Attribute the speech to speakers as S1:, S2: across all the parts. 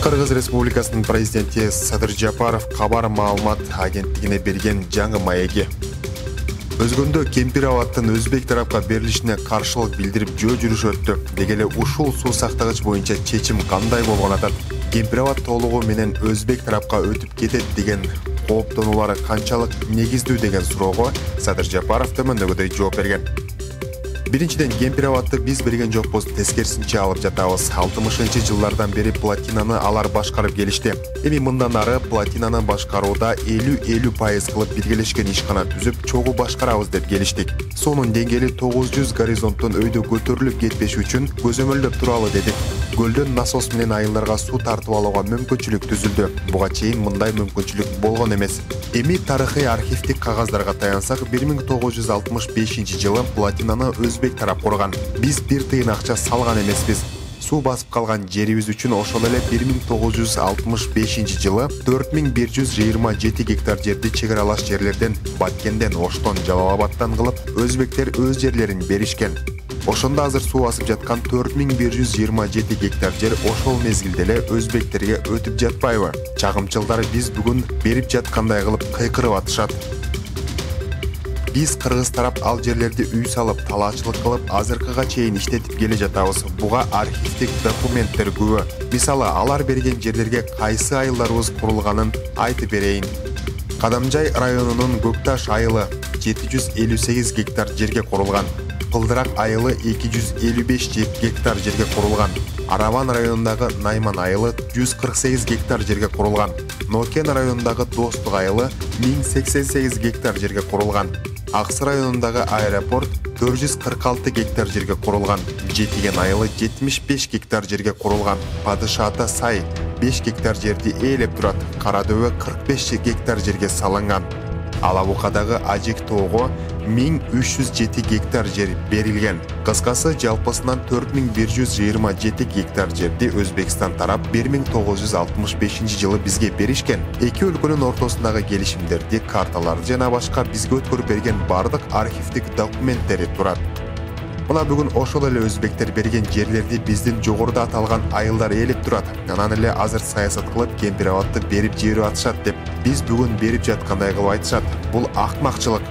S1: Кыргыз Республикасынын президенти Садыр Жапаров кабар маалымат агенттигине берген жаңы маеги. Өзгөндө Кемпир абадтын өзбек тарапка берилишине каршылык билдирип жөө жүрүш өттү. Дегеле ушул суу сактагыч боюнча чечим кандай болгон атат? Кемпир абад толугу менен өзбек тарапка өтүп кетет деген кооптонуулары канчалык негиздүү деген суроого Садыр Жапаров төмөндөгүдөй жооп берген. Биринчиден, Кемпир абадты биз берген жокпуз, тескерисинче алып жатабыз. 60-жылдардан бери платинаны алар башкарып келишти. Эми мындан ары платинаны башкарууда 50-50% кылып биргелешкен ишкана түзүп, чогуу башкарабыз деп келиштик. Суунун деңгээли 900 горизонттон өйдө көтөрүлүп кетпеш үчүн көзөмөлдөп туралы дедик. Гөлдөн насос менен айылдарга суу тартып алууга мүмкүнчүлүк түзүлдү. Буга чейин мындай мүмкүнчүлүк болгон эмес. Эми тарыхый архивдик кагаздарга таянсак, 1965-жылы платинаны өзбек тарап курган. Биз бир тыйын акча салган эмеспиз. Суу басып калган жерибиз үчүн ошол эле 1965-жылы 4127 гектар жерди чек аралаш жерлерден Баткенден, Оштон, Жалал-Абадтан кылып, өзбектер өз жерлерин беришкен. Ошондо азыр суу басып жаткан 4127 гектар жер ошол мезгилде эле өзбектерге өтүп жатпайбы? Чагымчылдар биз бүгүн берип жаткандай кылып кыйкырып атышат. Биз кыргыз тарап ал жерлерди үй салып, талаачылык кылып, азыркыга чейин иштетип келе жатабыз. Буга архивдик документтер күбө. Мисалы, алар берген жерлерге кайсы айылдарыбыз курулганын айтып берейин. Кадамжай районунун Көкташ айылы 758 гектар жерге курулган. Кылдырак айылы 255 гектар жерге курулган. Араван районундагы Найман айылы 148 гектар жерге курулган. Нокен районундагы Достук айылы 1088 гектар жерге курулган. Аксы районундагы аэропорт 446 гектар жерге курулган. Жетиген айылы 75 гектар жерге курулган. Падышата сай 5 гектар жерди ээлеп турат. Карадөбө 45 гектар жерге салынган. Алабукадагы Ажик тоого 1307 гектар жер берилген. Кыскасы, жалпысынан 4127 гектар жерди Өзбекстан тарап 1965-жылы бизге беришкен. Эки өлкөнүн ортосундагы келишимдерди, карталарды жана башка бизге өткөрүп берген бардык архивдик документтери турат. Мына бүгүн ошол эле өзбектер берген жерлерди биздин жогоруда аталган айылдар ээлеп турат. Анан эле азыр саясат кылып Кемпир абадты берип жиберип атышат деп. Биз бүгүн берип жаткандай кылып айтышат. Бул акмакчылык.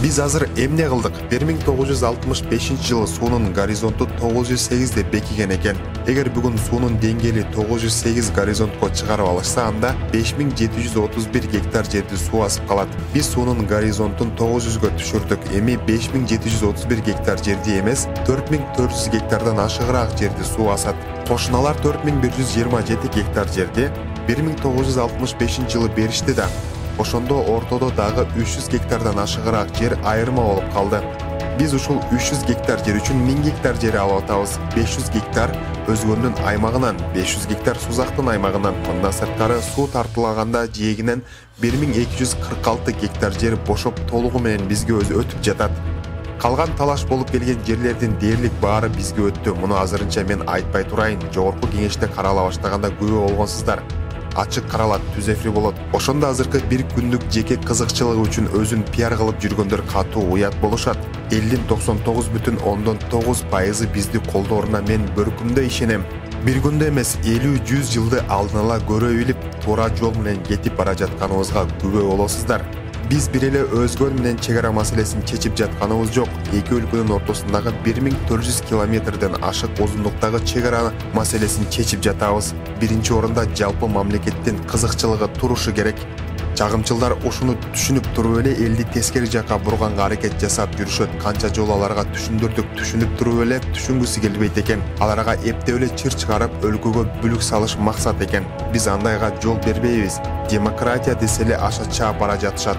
S1: Биз азыр эмне кылдык? 1965-жылы суунун горизонту 908 деп бекиген экен. Эгер бүгүн суунун деңгээли 908 горизонтко чыгарып алышса, анда 5731 гектар жерди суу басып калат. Биз суунун горизонтун 900гө түшүрдүк. Эми 5731 гектар жерди эмес, 4400 гектардан ашыгыраак жерди суу басат. Кошуналар 4127 гектар жерди 1965-жылы беришти да. Ошондо ортодо дагы 300 гектардан ашыгыраак жер айырма болуп калды. Биз ушул 300 гектар жер үчүн 1000 гектар жер алып атабыз. 500 гектар өзгөнүн аймагынан, 500 гектар Сузактын аймагынан. Мындан сырткары суу тартылаганда жээгинен 1246 гектар жер бошоп толугу менен бизге өзү өтүп жатат. Калган талаш болуп келген жерлердин дээрлик баары бизге өттү. Муну азырынча мен айтпай турайын. Жогорку кеңеште карала баштаганда күбө болгонсуздар. Ачык каралат, түз эфир болот. Ошондо азыркы бир күндүк жеке кызыкчылыгы үчүн өзүн пиар кылып жүргөндөр катуу уят болушат. Элдин 99,9% бизди колдооруна мен бөркүмдө ишенем. Бир күндө эмес, 50-100 жылды алдын ала көрө билип, туура жол менен кетип бара жатканыбызга күбө болосуздар. Биз бир эле өзгөн менен чек ара маселесин чечип жатканыбыз жок. Эки өлкөнүн ортосундагы 1400 километрден ашык узундуктагы чек ара маселесин чечип жатабыз. Биринчи орунда жалпы мамлекеттин кызыкчылыгы турушу керек. Чагымчылдар ушуну түшүнүп туруп эле элди тескери жакка бурганга аракет жасап жүрүшөт. Канча жолу аларга түшүндүрдүк, түшүнүп туруп эле түшүнгүсү келбейт экен. Аларга эптеп эле чыр чыгарып, өлкөгө бүлүк салыш максат экен. Биз андайга жол бербейбиз. Демократия десе эле аша чаап бара жатышат.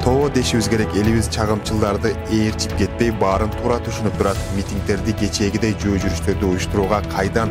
S1: Тоо дешибиз керек, элибиз чагымчылдарды ээрчип кетпей, баарын туура түшүнүп турат. Митингдерди кечээгидей жөө жүрүштөрдү уюштурууга кайдан,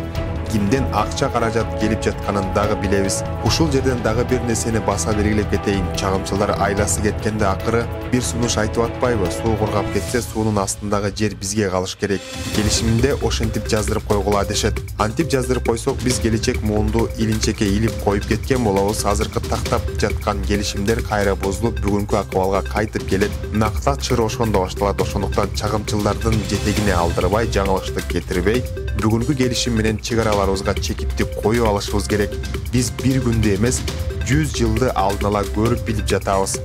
S1: кимден акча каражат келип жатканын дагы билебиз. Ушул жерден дагы бир нерсени баса белгилеп кетейин. Чагымчылар айласы кеткенде акыры бир сунуш айтып атпайбы? Суу кургап кетсе, суунун астындагы жер бизге калыш керек. Келишимде ошентип жаздырып койгула дешет. Антип жаздырып койсок, биз келечек муунду илинчекке илип коюп кеткен болобуз. Азыркы тактап жаткан келишимдер кайра бузулуп, бүгүнкү акыбалга кайтып келет. Накта чыр ошондо башталат. Ошондуктан чагымчылдардын жетегине алдырбай, жаңылыштык кетирбей, Бүгүнкү келишим менен чек араларыбызга чекитти коюп алышыбыз керек. Биз бир күндө эмес, 100 жылды алдын ала көрүп билип жатабыз.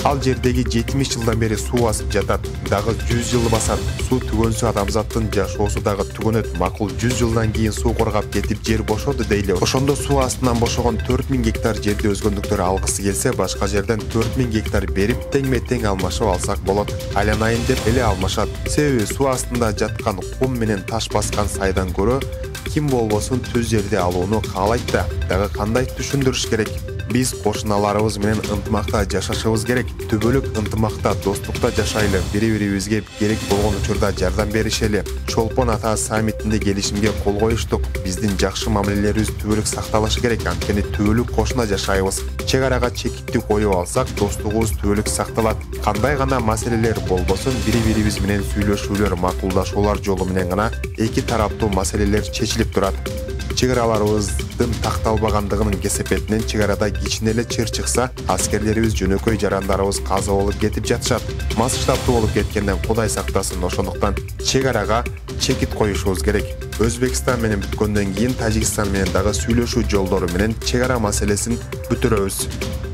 S1: Ал жердеги 70 жылдан бери суу асып жатат. Дагы 100 жыл басат. Суу түгөнсө адамзаттын жашоосу дагы түгөнөт. Макул 100 жылдан кийин суу коргап кетип жер бошоду дейле. Ошондо суу астынан бошогон 4000 гектар жерди өзгөндүктөр алгысы келсе, башка жерден 4000 гектар берип теңме-тең алмашып алсак болот. Айланайын деп эле алмашат. Себеби суу астында жаткан кум менен таш баскан сайдан көрө ким болбосун түз жерди алууну каалайт да. Дагы кандай түшүндүрүш керек? Биз кошуналарыбыз менен ынтымакта жашашыбыз керек. Түбөлүк ынтымакта, достукта жашайлы, бири-бирибизге керек болгон учурда жардам беришели. Чолпон Ата саммитинде келишимге кол коюштук. Биздин жакшы мамилелерибиз түбөлүк сакталышы керек, анткени түбөлүк кошуна жашайбыз. Чек арага чекитти коюп алсак, достугубуз түбөлүк сакталат. Кандай гана маселелер болбосун, бири-бирибиз менен сүйлөшүүлөр, макулдашуулар жолу менен гана эки тараптуу маселелер чечилип турат. Чек араларыбыздын такталбагандыгынын кесепетинен чек арада кичине эле чыр чыкса, аскерлерибиз, жөнөкөй жарандарыбыз каза болуп кетип жатышат. Масштабтуу болуп кеткенден Кудай сактасын. Ошондуктан чек арага чекит коюшубуз керек. Өзбекстан менен бүткөндөн кийин Тажикстан менен дагы сүйлөшүү жолдору менен чек ара маселесин бүтүрөбүз.